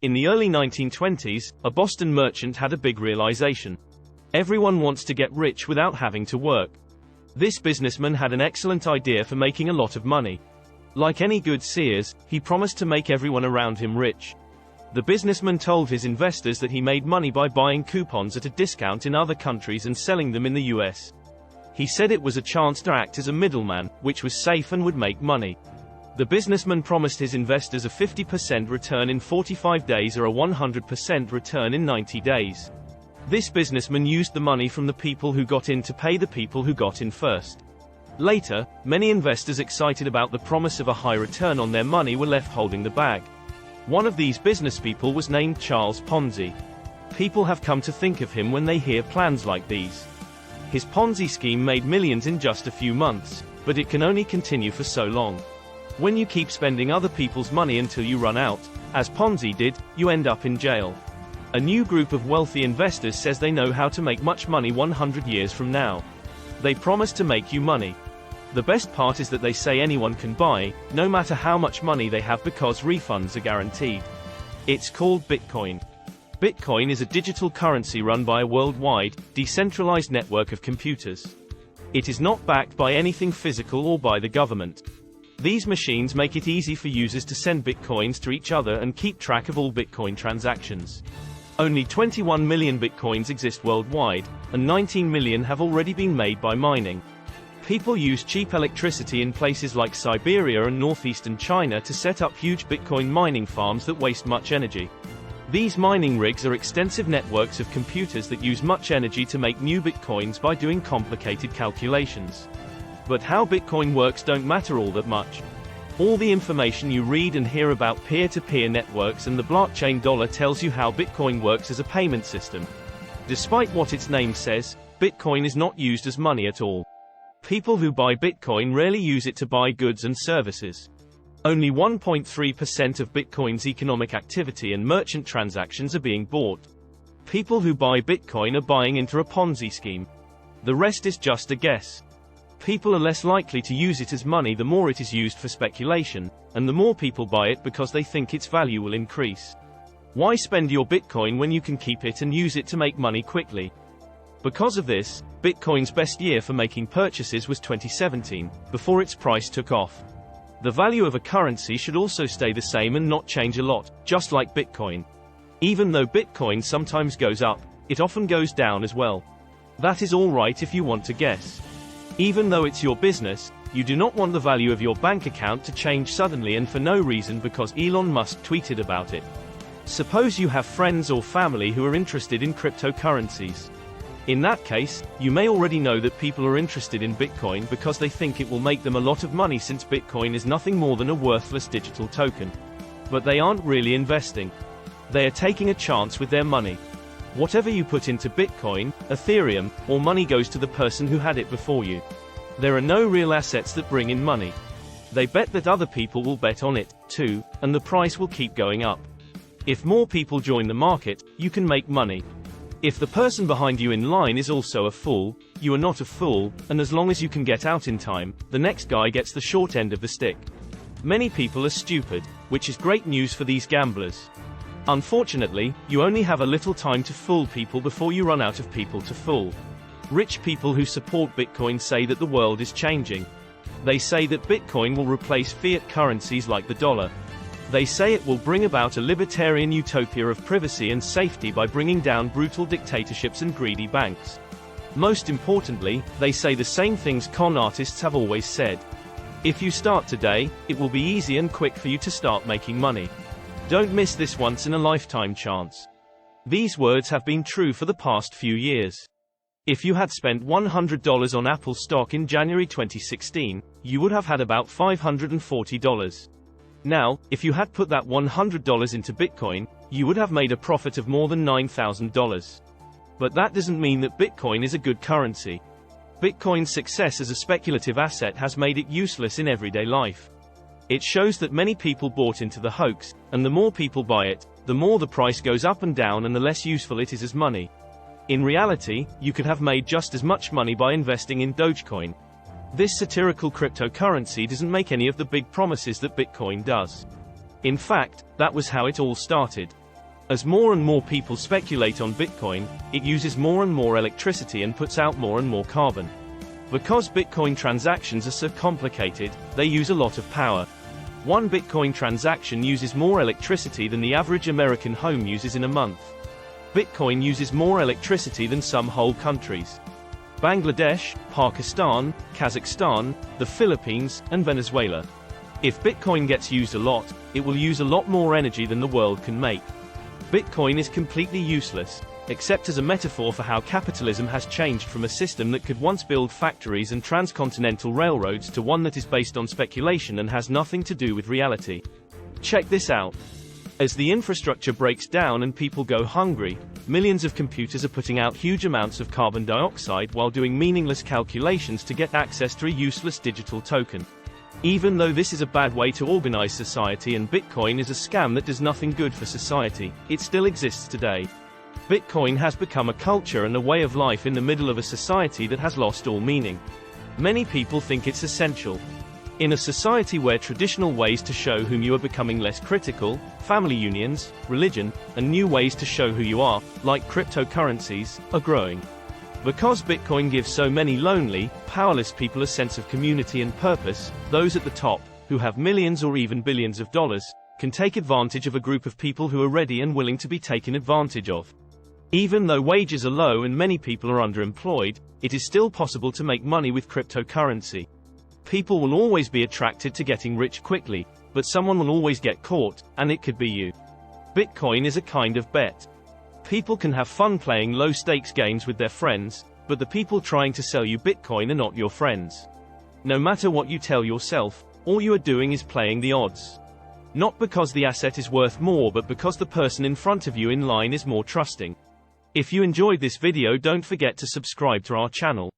In the early 1920s, a Boston merchant had a big realization. Everyone wants to get rich without having to work. This businessman had an excellent idea for making a lot of money. Like any good seers, he promised to make everyone around him rich. The businessman told his investors that he made money by buying coupons at a discount in other countries and selling them in the US. He said it was a chance to act as a middleman, which was safe and would make money. The businessman promised his investors a 50% return in 45 days or a 100% return in 90 days. This businessman used the money from the people who got in to pay the people who got in first. Later, many investors excited about the promise of a high return on their money were left holding the bag. One of these businesspeople was named Charles Ponzi. People have come to think of him when they hear plans like these. His Ponzi scheme made millions in just a few months, but it can only continue for so long. When you keep spending other people's money until you run out, as Ponzi did, you end up in jail. A new group of wealthy investors says they know how to make much money 100 years from now. They promise to make you money. The best part is that they say anyone can buy, no matter how much money they have, because refunds are guaranteed. It's called Bitcoin. Bitcoin is a digital currency run by a worldwide, decentralized network of computers. It is not backed by anything physical or by the government. These machines make it easy for users to send Bitcoins to each other and keep track of all Bitcoin transactions. Only 21 million Bitcoins exist worldwide, and 19 million have already been made by mining. People use cheap electricity in places like Siberia and northeastern China to set up huge Bitcoin mining farms that waste much energy. These mining rigs are extensive networks of computers that use much energy to make new Bitcoins by doing complicated calculations. But how Bitcoin works don't matter all that much. All the information you read and hear about peer-to-peer networks and the blockchain dollar tells you how Bitcoin works as a payment system. Despite what its name says, Bitcoin is not used as money at all. People who buy Bitcoin rarely use it to buy goods and services. Only 1.3% of Bitcoin's economic activity and merchant transactions are being bought. People who buy Bitcoin are buying into a Ponzi scheme. The rest is just a guess. People are less likely to use it as money the more it is used for speculation, and the more people buy it because they think its value will increase. Why spend your Bitcoin when you can keep it and use it to make money quickly? Because of this, Bitcoin's best year for making purchases was 2017, before its price took off. The value of a currency should also stay the same and not change a lot, just like Bitcoin. Even though Bitcoin sometimes goes up, it often goes down as well. That is all right if you want to guess. Even though it's your business, you do not want the value of your bank account to change suddenly and for no reason because Elon Musk tweeted about it. Suppose you have friends or family who are interested in cryptocurrencies. In that case, you may already know that people are interested in Bitcoin because they think it will make them a lot of money since Bitcoin is nothing more than a worthless digital token. But they aren't really investing. They are taking a chance with their money. Whatever you put into Bitcoin, Ethereum, or money goes to the person who had it before you. There are no real assets that bring in money. They bet that other people will bet on it, too, and the price will keep going up. If more people join the market, you can make money. If the person behind you in line is also a fool, you are not a fool, and as long as you can get out in time, the next guy gets the short end of the stick. Many people are stupid, which is great news for these gamblers. Unfortunately, you only have a little time to fool people before you run out of people to fool. Rich people who support Bitcoin say that the world is changing. They say that Bitcoin will replace fiat currencies like the dollar. They say it will bring about a libertarian utopia of privacy and safety by bringing down brutal dictatorships and greedy banks. Most importantly, they say the same things con artists have always said. If you start today, it will be easy and quick for you to start making money. Don't miss this once-in-a-lifetime chance. These words have been true for the past few years. If you had spent $100 on Apple stock in January 2016, you would have had about $540. Now, if you had put that $100 into Bitcoin, you would have made a profit of more than $9,000. But that doesn't mean that Bitcoin is a good currency. Bitcoin's success as a speculative asset has made it useless in everyday life. It shows that many people bought into the hoax, and the more people buy it, the more the price goes up and down and the less useful it is as money. In reality, you could have made just as much money by investing in Dogecoin. This satirical cryptocurrency doesn't make any of the big promises that Bitcoin does. In fact, that was how it all started. As more and more people speculate on Bitcoin, it uses more and more electricity and puts out more and more carbon. Because Bitcoin transactions are so complicated, they use a lot of power. One Bitcoin transaction uses more electricity than the average American home uses in a month. Bitcoin uses more electricity than some whole countries. Bangladesh, Pakistan, Kazakhstan, the Philippines, and Venezuela. If Bitcoin gets used a lot, it will use a lot more energy than the world can make. Bitcoin is completely useless, except as a metaphor for how capitalism has changed from a system that could once build factories and transcontinental railroads to one that is based on speculation and has nothing to do with reality. Check this out. As the infrastructure breaks down and people go hungry, millions of computers are putting out huge amounts of carbon dioxide while doing meaningless calculations to get access to a useless digital token. Even though this is a bad way to organize society and Bitcoin is a scam that does nothing good for society, it still exists today. Bitcoin has become a culture and a way of life in the middle of a society that has lost all meaning. Many people think it's essential. In a society where traditional ways to show whom you are becoming less critical, family unions, religion, and new ways to show who you are, like cryptocurrencies, are growing. Because Bitcoin gives so many lonely, powerless people a sense of community and purpose, those at the top, who have millions or even billions of dollars, can take advantage of a group of people who are ready and willing to be taken advantage of. Even though wages are low and many people are underemployed, it is still possible to make money with cryptocurrency. People will always be attracted to getting rich quickly, but someone will always get caught, and it could be you. Bitcoin is a kind of bet. People can have fun playing low-stakes games with their friends, but the people trying to sell you Bitcoin are not your friends. No matter what you tell yourself, all you are doing is playing the odds. Not because the asset is worth more but because the person in front of you in line is more trusting. If you enjoyed this video, don't forget to subscribe to our channel.